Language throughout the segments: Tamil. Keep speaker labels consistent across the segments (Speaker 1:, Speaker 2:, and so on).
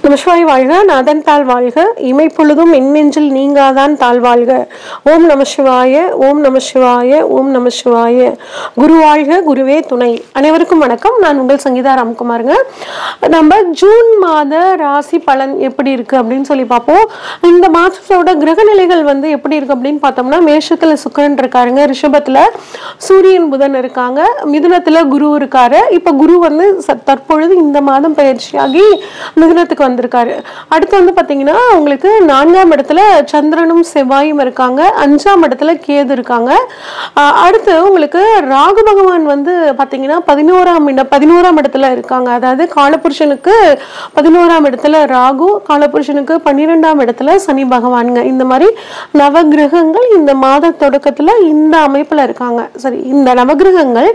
Speaker 1: நமசிவாய் வாழ்க, நாதன் தாழ் வாழ்க, இமைப்பொழுதும் எண்ணெஞ்சில் நீங்காதான் தாழ் வாழ்க. ஓம் நமசிவாய, ஓம் நமசிவாய, ஓம் நமசிவாய. குரு வாழ்க, குருவே துணை. அனைவருக்கும் வணக்கம். நான் உங்கள் சங்கீதா ராம்குமாருங்க. நம்ம ஜூன் மாத ராசி பலன் எப்படி இருக்கு அப்படின்னு சொல்லி பார்ப்போம். இந்த மாதத்தோட கிரகநிலைகள் எப்படி இருக்கு அப்படின்னு பார்த்தோம்னா, மேஷத்துல சுக்கிரன் இருக்காருங்க, ரிஷபத்துல சூரியன் புதன் இருக்காங்க, மிதுனத்துல குரு இருக்காரு. இப்ப குரு தற்பொழுது இந்த மாதம் பயிற்சியாகி மிதுனத்துக்கு வந்திருக்காரு. அடுத்து பாத்தீங்கன்னா உங்களுக்கு 4ஆம் இடத்துல சந்திரனும் செவ்வாயும் இருக்காங்க, 5ஆம் இடத்துல கேது இருக்காங்க. அடுத்து உங்களுக்கு ராகு பகவான் பாத்தீங்கன்னா 11ஆம் இடத்துல இருக்காங்க. அதாவது காலபுருஷனுக்கு 11ஆம் இடத்துல ராகு, காலபுருஷனுக்கு 12ஆம் இடத்துல சனி பகவானுங்க. இந்த மாதிரி நவகிரகங்கள் இந்த மாத தொடக்கத்துல இந்த அமைப்புல இருக்காங்க. சரி, இந்த நவகிரகங்கள்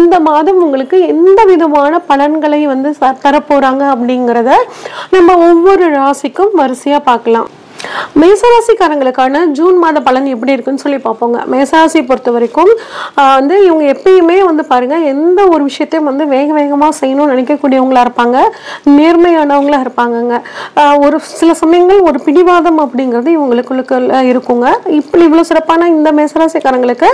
Speaker 1: இந்த மாதம் உங்களுக்கு எந்த விதமான பலன்களை தரப்போறாங்க அப்படிங்கிறத நம்ம ஒவ்வொரு ராசிக்கும் வரிசையா பார்க்கலாம். மேசராசிக்காரங்களுக்கான ஜூன் மாத பலன் எப்படி இருக்குன்னு சொல்லி பார்ப்போங்க. மேசராசி பொறுத்த வரைக்கும் இவங்க எப்பயுமே பாருங்க, எந்த ஒரு விஷயத்தையும் வேக வேகமா செய்யணும்னு நினைக்கக்கூடியவங்களா இருப்பாங்க, நேர்மையானவங்களா இருப்பாங்கங்க. ஒரு சில சமயங்கள் ஒரு பிடிவாதம் அப்படிங்கிறது இவங்களுக்குள்ள இருக்குங்க. இப்படி இவ்வளவு சிறப்பான இந்த மேசராசிக்காரங்களுக்கு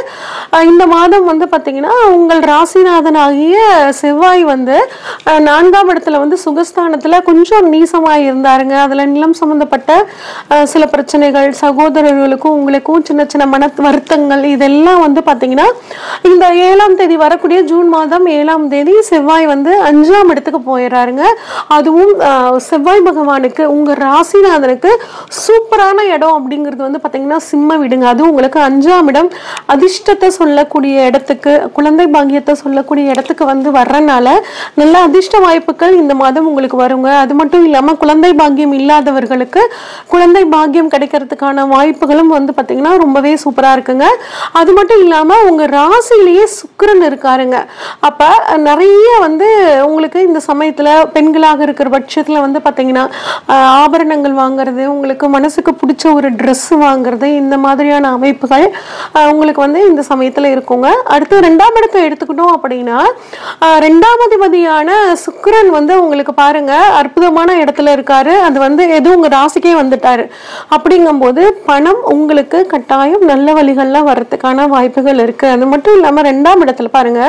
Speaker 1: இந்த மாதம் பாத்தீங்கன்னா உங்கள் ராசிநாதனாகிய செவ்வாய் 4ஆம் இடத்துல சுகஸ்தானத்துல கொஞ்சம் நீசமாய் இருந்தாருங்க. அதுல நிலம் சம்பந்தப்பட்ட சில பிரச்சனைகள், சகோதரர்களுக்கும் உங்களுக்கும் சின்ன சின்ன மன வருத்தங்கள், இதெல்லாம் பாத்தீங்கன்னா இந்த 7ஆம் தேதி வரக்கூடிய ஜூன் மாதம் 7ஆம் தேதி செவ்வாய் 5ஆம் இடத்துக்கு போயிடுறாருங்க. அதுவும் செவ்வாய் பகவானுக்கு உங்க ராசிநாதனுக்கு சூப்பரான இடம் அப்படிங்கிறது பாத்தீங்கன்னா சிம்ம வீடுங்க. அதுவும் உங்களுக்கு 5ஆம் இடம் அதிர்ஷ்டத்தை சொல்லக்கூடிய இடத்துக்கு, குழந்தை பாக்கியத்தை சொல்லக்கூடிய இடத்துக்கு வர்றதுனால நல்ல அதிர்ஷ்ட வாய்ப்புகள் இந்த மாதம் உங்களுக்கு வருங்க. அது மட்டும் இல்லாம குழந்தை பாக்கியம் இல்லாதவர்களுக்கு குழந்தை பாக்கியம் கிடைக்கிறதுக்கான வாய்ப்புகளும் பாத்தீங்கன்னா ரொம்பவே சூப்பரா இருக்குங்க. அது மட்டும் இல்லாம உங்க ராசியிலேயே சுக்கிரன் இருக்காருங்க. அப்ப நிறைய உங்களுக்கு இந்த சமயத்துல பெண்களாக இருக்கிற பட்சத்துல பாத்தீங்கன்னா ஆபரணங்கள் வாங்குறது, உங்களுக்கு மனசுக்கு பிடிச்ச ஒரு ட்ரெஸ் வாங்குறது, இந்த மாதிரியான அமைப்புகள் உங்களுக்கு இந்த சமயத்துல இருக்குங்க. அடுத்து 2ஆம் இடத்தை எடுத்துக்கிட்டோம் அப்படின்னா, 2ஆம் அதிபதியான சுக்கிரன் உங்களுக்கு பாருங்க அற்புதமான இடத்துல இருக்காரு. அது எதுவும் உங்க ராசிக்கே வந்துட்டாரு. அப்படிங்கும்போது பணம் உங்களுக்கு கட்டாயம் நல்ல வழிகள்ல வர்றதுக்கான வாய்ப்புகள் இருக்கு. அது மட்டும் இல்லாம 2ஆம் இடத்துல பாருங்க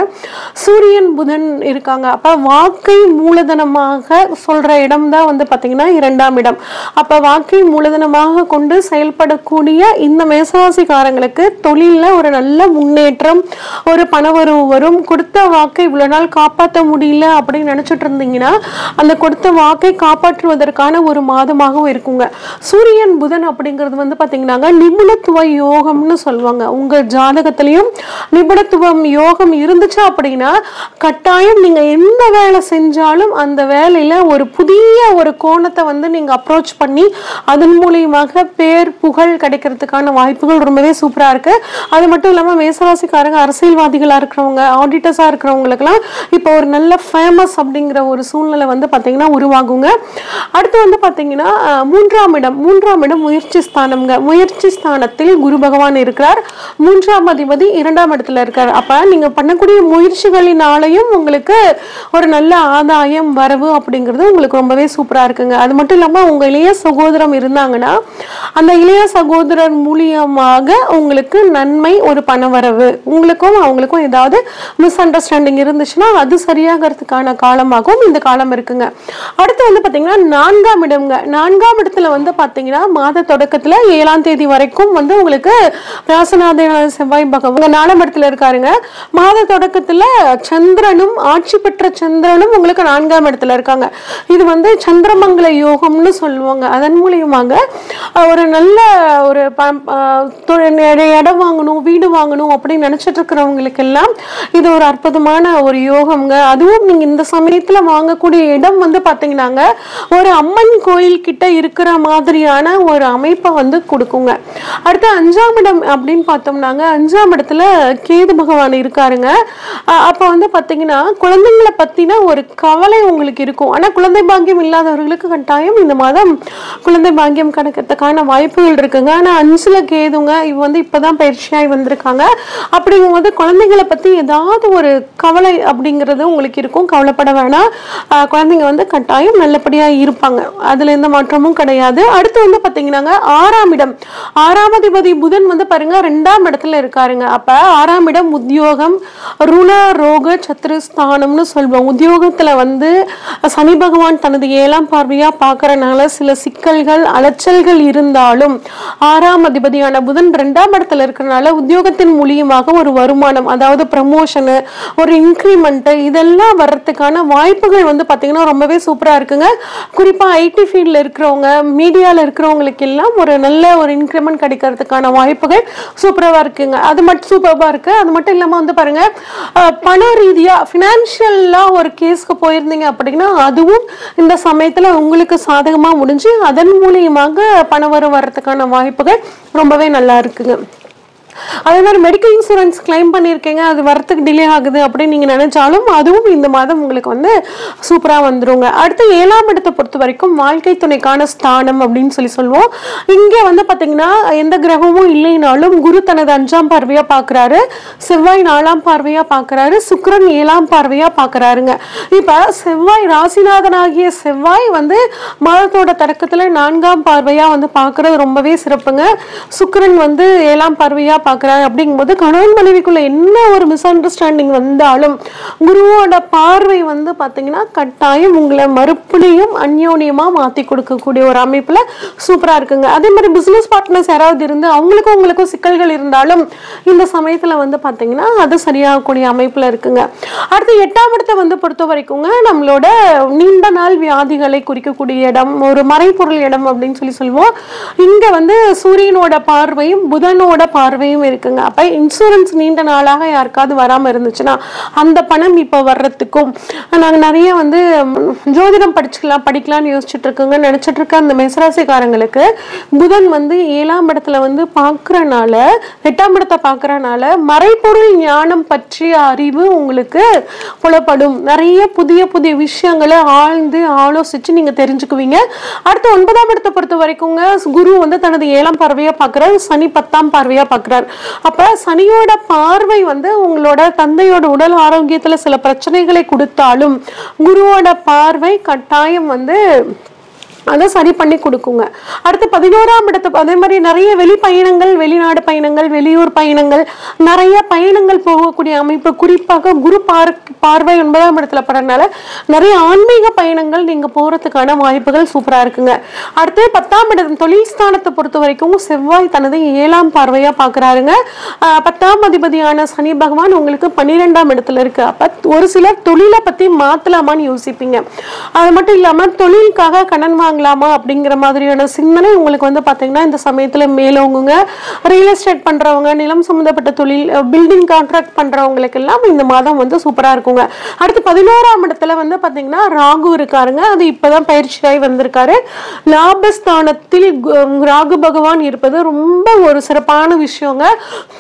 Speaker 1: சூரியன் புதன் இருக்காங்க. அப்ப வாக்கை மூலதனமாக சொல்ற இடம் தான் பாத்தீங்கன்னா 2ஆம் இடம். அப்ப வாக்கை மூலதனமாக கொண்டு செயல்படக்கூடிய இந்த மேசராசிக்காரங்களுக்கு தொழில ஒரு நல்ல முன்னேற்றம், ஒரு பணவரவு வரும். கொடுத்த வாக்கை இவ்வளவு நாள் காப்பாற்ற முடியல அப்படின்னு நினைச்சிட்டு இருந்தீங்கன்னா அந்த கொடுத்த வாக்கை காப்பாற்றுவதற்கான ஒரு மாதமாகவும் இருக்குங்க. சூரியன் புதன் அப்படிங்கிறது பாத்தீங்கன்னா நிபுணத்துவ யோகம்னு சொல்லுவாங்க. உங்க ஜாதகத்திலையும் நிபுணத்துவம் யோகம் இருந்துச்சு அப்படின்னா கட்டாயம் நீங்க எந்த வேலை செஞ்சாலும் அந்த வேலையில ஒரு புதிய ஒரு கோணத்தை நீங்க அப்ரோச் பண்ணி அதன் மூலியமாக பேர் புகழ் கிடைக்கிறதுக்கான வாய்ப்புகள் ரொம்பவே சூப்பரா இருக்கு. அது மட்டும் இல்லாம மேசராசிக்காரங்க அரசியல்வாதிகளா இருக்கிறவங்க, ஆடிட்டர்ஸா இருக்கிறவங்களுக்குலாம் இப்போ ஒரு நல்ல ஃபேமஸ் அப்படிங்கிற ஒரு சூழ்நிலை பாத்தீங்கன்னா உருவாகுங்க. அடுத்து பாத்தீங்கன்னா 3ஆம் இடம் முயற்சி ஸ்தானம்ங்க. முயற்சி ஸ்தானத்தில் குரு பகவான் இருக்கிறார். 3ஆம் அதிபதி 2ஆம் இடத்துல இருக்கார். அப்ப நீங்க பண்ணக்கூடிய முயற்சிகளினாலையும் உங்களுக்கு ஒரு நல்ல ஆதாயம் வரவு அப்படிங்கிறது உங்களுக்கு ரொம்பவே சூப்பரா இருக்குங்க. அது மட்டும் இல்லாம உங்க இளைய சகோதரம் இருந்தாங்கன்னா அந்த இளைய சகோதரர் மூலியமாக உங்களுக்கு நன்மை, ஒரு பண வரவு, உங்களுக்கும் அவங்களுக்கும் ஏதாவது மிஸ் அண்டர்ஸ்டாண்டிங் இருந்துச்சுன்னா அது சரியாகிறதுக்கான காலமாகவும் இந்த காலம் இருக்குங்க. அடுத்து பாத்தீங்கன்னா 4ஆம் இடம்ங்க. 4ஆம் இடத்துல பாத்தீங்கன்னா மாத தொடக்கத்துல 7ஆம் தேதி வரைக்கும் உங்களுக்கு ராசிநாதனான செவ்வாய் பகவான் 4ஆம் இடத்துல இருக்காருங்க. மாத தொடக்கத்துல சந்திரனும், ஆட்சி பெற்ற சந்திரனும் உங்களுக்கு 4ஆம் இடத்துல இருக்காங்க. இது சந்திரமங்கல யோகம்னு சொல்லுவாங்க. அதன் மூலியமாக ஒரு நல்ல ஒரு இடம் வாங்கணும், வீடு வாங்கணும் அப்படின்னு நினைச்சிட்டு இருக்கிறவங்களுக்கு எல்லாம் இது ஒரு அற்புதமான ஒரு யோகம்ங்க. அதுவும் நீங்க இந்த சமயத்துல வாங்கக்கூடிய இடம் பாத்தீங்கன்னா ஒரு அம்மன் கோயில் கிட்ட இருக்கிற மாதிரியான ஒரு அமைப்பை வந்து கொடுக்குங்க. அடுத்து 5ஆம் இடம் அப்படின்னு பார்த்தோம்னாங்க, 5ஆம் இடத்துல கேது பகவான் இருக்காருங்க. அப்போ வந்து பார்த்தீங்கன்னா குழந்தைங்களை பற்றின ஒரு கவலை உங்களுக்கு இருக்கும். ஆனால் குழந்தை பாக்கியம் இல்லாதவர்களுக்கு கட்டாயம் இந்த மாதம் குழந்தை பாக்கியம் கிடைக்கிறதுக்கான வாய்ப்புகள் இருக்குங்க. ஆனால் 5ல் கேதுங்க, இவ வந்து இப்போதான் பயிற்சியாகி வந்திருக்காங்க. அப்படிங்கும்போது குழந்தைங்களை பற்றி ஏதாவது ஒரு கவலை அப்படிங்கிறது உங்களுக்கு இருக்கும். கவலைப்பட வேணாம், குழந்தைங்க வந்து கட்டாயம் நல்லபடியாக இருப்பாங்க, அதில் எந்த மாற்றமும் கிடையாது. அடுத்து வந்து பார்த்தீங்கன்னாங்க 6ஆம் இடம், 6ஆம் அதிபதி புதன் வந்து பாருங்க 2ஆம் இடத்துல இருக்காருங்க. அப்போ 6ஆம் இடம் உத்தியோகம், ருண ரோக சத்ருஸ்தானம்னு சொல்வோம். உத்தியோகத்தில் வந்து சனி பகவான் தனது 7ஆம் பார்வையாக பார்க்கறனால சில சிக்கல்கள் அலைச்சல்கள் இருந்தாலும் 6ஆம் அதிபதியான புதன் 2ஆம் இடத்துல இருக்கிறனால உத்தியோகத்தின் மூலியமாக ஒரு வருமானம், அதாவது ப்ரமோஷனு, ஒரு இன்க்ரிமெண்ட்டு, இதெல்லாம் வர்றதுக்கான வாய்ப்புகள் வந்து பார்த்தீங்கன்னா ரொம்பவே சூப்பராக இருக்குங்க. குறிப்பாக ஐடி ஃபீல்டில் இருக்கிறவங்க, மீடியாவில் இருக்கிறவங்களுக்கு எல்லாம் ஒரு நல்ல ஒரு இன்க்ரிமெண்ட் கிடைக்கிறதுக்கான வாய்ப்புகள் சூப்பராக இருக்குங்க. அது மட்டும் சூப்பராக இருக்குது. அது மட்டும் இல்லாமல் வந்து பாருங்க, பண ரீதியாக ஃபினான்ஷியலாக ஒரு கேஸ்க்கு போயிருந்தீங்க அப்படின்னா அதுவும் இந்த சமயத்தில் உங்களுக்கு சாதகமாக முடிஞ்சு அதன் மூலியமாக பணம் வர்றதுக்கான வாய்ப்புகள் ரொம்பவே நல்லா இருக்குங்க. அதே மாதிரி மெடிக்கல் இன்சூரன்ஸ் கிளைம் பண்ணியிருக்கீங்க, அது வரத்துக்கு டிலே ஆகுது அப்படின்னு நீங்கள் நினைச்சாலும் அதுவும் இந்த மாதம் உங்களுக்கு வந்து சூப்பராக வந்துருங்க. அடுத்து 7ஆம் இடத்தை பொறுத்த வரைக்கும் வாழ்க்கை துணைக்கான ஸ்தானம் அப்படின்னு சொல்லுவோம். இங்கே வந்து பார்த்தீங்கன்னா எந்த கிரகமும் இல்லைனாலும் குரு தனது 5ஆம் பார்வையாக பார்க்குறாரு, செவ்வாய் 4ஆம் பார்வையாக பார்க்குறாரு, சுக்கிரன் 7ஆம் பார்வையாக பார்க்குறாருங்க. இப்போ செவ்வாய் ராசிநாதனாகிய செவ்வாய் வந்து மாதத்தோட தொடக்கத்தில் 4ஆம் பார்வையாக வந்து பார்க்குறது ரொம்பவே சிறப்புங்க. சுக்கிரன் வந்து 7ஆம் பார்வையாக பார்க்குறாங்க. அப்படிங்கும்போது கணவன் மனைவிக்குள்ள என்ன ஒரு மிஸ் அண்டர்ஸ்டாண்டிங் வந்தாலும் குருவோட பார்வை வந்து பார்த்தீங்கன்னா கட்டாயம் உங்களை மறுபடியும் அந்யோன்யமாக மாற்றி கொடுக்கக்கூடிய ஒரு அமைப்பில் சூப்பராக இருக்குங்க. அதே மாதிரி பிஸ்னஸ் பார்ட்னர்ஸ் யாராவது இருந்து உங்களுக்கும் சிக்கல்கள் இருந்தாலும் இந்த சமயத்தில் வந்து பார்த்தீங்கன்னா அது சரியாகக்கூடிய அமைப்பில் இருக்குங்க. அடுத்து 8ஆம் இடத்தை வந்து பொறுத்த வரைக்குங்க நம்மளோட நீண்ட நாள் வியாதிகளை குறிக்கக்கூடிய இடம், ஒரு மறைப்பொருள் இடம் அப்படின்னு சொல்லுவோம். இங்கே வந்து சூரியனோட பார்வையும் புதனோட பார்வையும் இருக்குங்க. அப்ப இன்சூரன்ஸ் நீண்ட நாளாக யாருக்காவது வராம இருந்துச்சுன்னா அந்த பணம் இப்ப வர்றதுக்கும், நாங்க நிறைய வந்து ஜோதிடம் படிக்கலாம்னு யோசிச்சுட்டு இருக்கோங்க நினைச்சிட்டு இருக்க அந்த மேசராசிக்காரங்களுக்கு புதன் வந்து 7ஆம் இடத்துல வந்து பார்க்கறனால, 8ஆம் இடத்தை பார்க்கறனால மறைப்பொருள் ஞானம் பற்றிய அறிவு உங்களுக்கு புலப்படும். நிறைய புதிய புதிய விஷயங்களை ஆழ்ந்து ஆலோசிச்சு நீங்க தெரிஞ்சுக்குவீங்க. அடுத்து 9ஆம் இடத்தை பொறுத்த வரைக்குங்க குரு வந்து தனது 7ஆம் பார்வையா பார்க்கிறார், சனி 10ஆம் பார்வையா பார்க்கிறார். அப்ப சனியோட பார்வை வந்து உங்களோட தந்தையோட உடல் ஆரோக்கியத்துல சில பிரச்சனைகளை கொடுத்தாலும் குருவோட பார்வை கட்டாயம் வந்து அதை சரி பண்ணி கொடுக்குங்க. அடுத்து 11ஆம் இடத்தை அதே மாதிரி நிறைய வெளிப்பயணங்கள், வெளிநாடு பயணங்கள், வெளியூர் பயணங்கள், நிறைய பயணங்கள் போகக்கூடிய அமைப்பு. குறிப்பாக குரு பார்வை 9ஆம் இடத்துல படுறதுனால நிறைய ஆன்மீக பயணங்கள் நீங்க போறதுக்கான வாய்ப்புகள் சூப்பரா இருக்குங்க. அடுத்து 10ஆம் இடம் தொழில் ஸ்தானத்தை பொறுத்த வரைக்கும் செவ்வாய் தனது 7ஆம் பார்வையா பாக்குறாருங்க. 10ஆம் அதிபதியான சனி பகவான் உங்களுக்கு 12ஆம் இடத்துல இருக்கு. அப்ப ஒரு சிலர் தொழிலை பத்தி மாத்தலாமான்னு யோசிப்பீங்க. அது மட்டும் இல்லாம தொழிலுக்காக கடன் வாங்கலாமா அப்படிங்கிற மாதிரியான சிந்தனை உங்களுக்கு வந்து பாத்தீங்கன்னா இந்த சமயத்துல மேலோங்குங்க. ரியல் எஸ்டேட் பண்றவங்க, நிலம் சம்பந்தப்பட்ட தொழில், பில்டிங் கான்ட்ராக்ட் பண்றவங்களுக்கு எல்லாம் இந்த மாதம் வந்து சூப்பரா இருக்குங்க. அடுத்து 11ஆம் இடத்துல வந்து பாத்தீங்கன்னா ராகு இருக்காருங்க. அது இப்பதான் பயிற்சியாகி வந்திருக்காரு. லாபஸ்தானத்தில் ராகு பகவான் இருப்பது ரொம்ப ஒரு சிறப்பான விஷயங்க.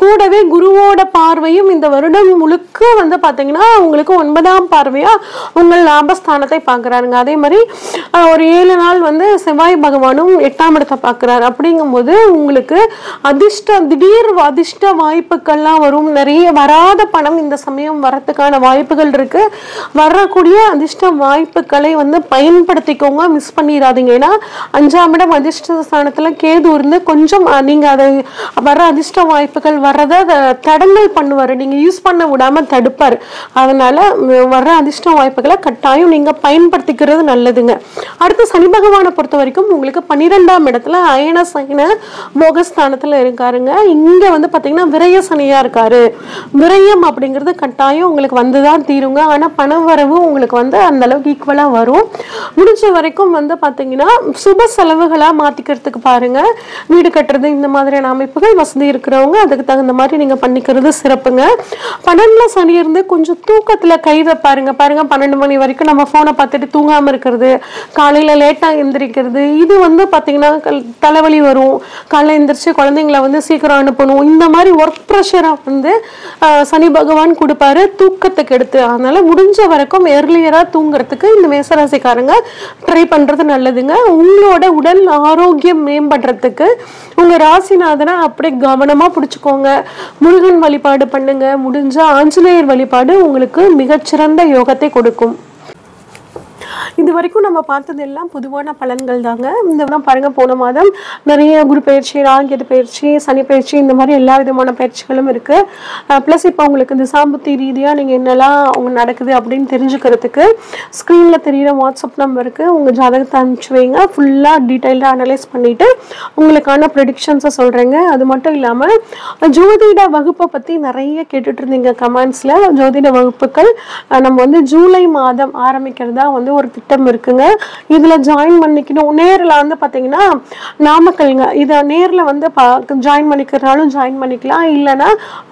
Speaker 1: கூடவே குருவோட பார்வையும் இந்த வருடம் முழுக்க வந்து பாத்தீங்கன்னா உங்களுக்கு 9ஆம் பார்வையா உங்கள் லாபஸ்தானத்தை பார்க்கிறாருங்க. அதே மாதிரி ஒரு 7 நாள் வந்து செவ்வாய் பகவானும் 8ஆம் இடத்தை பார்க்கிறார். அப்படிங்கும்போது உங்களுக்கு திடீர் அதிர்ஷ்ட வாய்ப்புகள்லாம் வரும். நிறைய வராத பணம் இந்த சமயம் வரத்துக்கான வாய்ப்புகள் இருக்கு. வரக்கூடிய அதிர்ஷ்ட வாய்ப்புகளை வந்து பயன்படுத்திக்கோங்க, மிஸ் பண்ணிடாதீங்க. ஏன்னா 5ஆம் இடம் அதிர்ஷ்ட ஸ்தானத்துல கேது இருந்து கொஞ்சம் நீங்க அதை வர அதிர்ஷ்ட வாய்ப்புகள் வர்றதை தடங்கல் பண்ணுவாரு, நீங்க யூஸ் பண்ண விடாம தடுப்பாரு. அதனால வர்ற அதிர்ஷ்ட வாய்ப்புகளை கட்டாயம் நீங்க பயன்படுத்திக்கிறது நல்லதுங்க. அடுத்து சனி பகவானை பொறுத்த வரைக்கும் உங்களுக்கு 12ஆம் இடத்துல அயன சயன போகஸ்தானத்துல இருக்காருங்க. இங்க வந்து பாத்தீங்கன்னா விரய சனியா இருக்காரு. விரயம் அப்படிங்கிறது கட்டாயம் உங்களுக்கு வந்துதான் தீருங்க. ஆனா பண வரவு உங்களுக்கு வந்து அந்த அளவுக்கு ஈக்குவலா வரும். முடிஞ்ச வரைக்கும் வந்து பாத்தீங்கன்னா சுப செலவுகளா மாத்திக்கிறதுக்கு பாருங்க. வீடு கட்டுறது இந்த மாதிரியான அமைப்புகள் வசதி இருக்கிறவங்க அதுக்கு தகுந்த மாதிரி நீங்க பண்ணிக்கிறது சிறப்புங்க. 12ல சனி இருந்து கொஞ்சம் தூக்கத்துல கை வைப்பாருங்க. பாருங்க 12 மணி வரைக்கும் நம்ம போனை பார்த்துட்டு தூங்காம இருக்கிறது, காலையில லேட்டா எந்திரிக்கிறது, இது வந்து பார்த்தீங்கன்னா தலைவலி வரும். காலைல எந்திரிச்சு குழந்தைங்கள வந்து சீக்கிரம் அனுப்பணும். இந்த மாதிரி ஒர்க் ப்ரெஷரை வந்து சனி பகவான் கொடுப்பாரு, தூக்கத்துக்கு எடுத்து. அதனால முடிஞ்ச வரைக்கும் எர்லியராக தூங்குறதுக்கு இந்த மேசராசிக்காரங்க ட்ரை பண்ணுறது நல்லதுங்க. உங்களோட உடல் ஆரோக்கியம் மேம்படுறதுக்கு உங்கள் ராசிநாதனை அப்படியே கவனமாக பிடிச்சிக்கோங்க. முருகன் வழிபாடு பண்ணுங்க. முடிஞ்ச ஆஞ்சநேயர் வழிபாடு உங்களுக்கு மிகச்சிறந்த யோகத்தை கொடுக்கும். இது வரைக்கும் நம்ம பார்த்தது எல்லாம் பொதுவான பலன்கள் தாங்க. இந்த பாருங்க, போன மாதம் நிறைய குரு பயிற்சி, ராகியது பயிற்சி, சனி பயிற்சி, இந்த மாதிரி எல்லா விதமான பயிற்சிகளும் இருக்கு. ப்ளஸ் இப்போ உங்களுக்கு இந்த சாம்பத்தி ரீதியாக நீங்கள் என்னெல்லாம் அவங்க நடக்குது அப்படின்னு தெரிஞ்சுக்கிறதுக்கு ஸ்க்ரீனில் தெரிகிற வாட்ஸ்அப் நம்பருக்கு உங்கள் ஜாதகத்தை அனுப்பிச்சு வைங்க. ஃபுல்லாக டீட்டெயில்டாக அனலைஸ் பண்ணிவிட்டு உங்களுக்கான ப்ரெடிக்ஷன்ஸை சொல்கிறேங்க. அது மட்டும் இல்லாமல் ஜோதிட வகுப்பை பற்றி நிறைய கேட்டுட்டு இருந்தீங்க கமெண்ட்ஸில். ஜோதிட வகுப்புகள் நம்ம வந்து ஜூலை மாதம் ஆரம்பிக்கிறதா வந்து ஒரு திட்டம் இருக்குங்க. இதுல ஜாயின் பண்ணிக்கணும். நேரில் வந்து பார்த்தீங்கன்னா நாமக்கல்ங்க. இதை நேரில் வந்து ஜாயின் பண்ணிக்கிறனாலும் ஜாயின் பண்ணிக்கலாம். இல்லைன்னா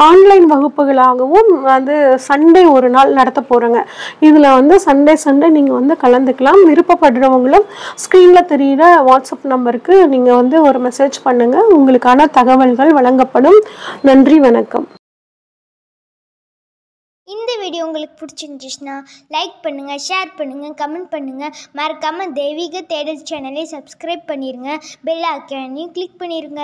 Speaker 1: ஆன்லைன் வகுப்புகளாகவும் வந்து சண்டே ஒரு நாள் நடத்த போகிறோங்க. இதில் வந்து சண்டே நீங்கள் வந்து கலந்துக்கலாம். விருப்பப்படுறவங்களும் ஸ்க்ரீனில் தெரிகிற வாட்ஸ்அப் நம்பருக்கு நீங்கள் வந்து ஒரு மெசேஜ் பண்ணுங்கள். உங்களுக்கான தகவல்கள் வழங்கப்படும். நன்றி, வணக்கம்.
Speaker 2: இந்த வீடியோ உங்களுக்கு பிடிச்சிருந்துச்சுன்னா லைக் பண்ணுங்கள், ஷேர் பண்ணுங்கள், கமெண்ட் பண்ணுங்கள். மறக்காமல் தெய்வீக தேடல் சேனலை சப்ஸ்கிரைப் பண்ணிடுங்க. பெல் ஐக்கானையும் கிளிக் பண்ணிடுங்க.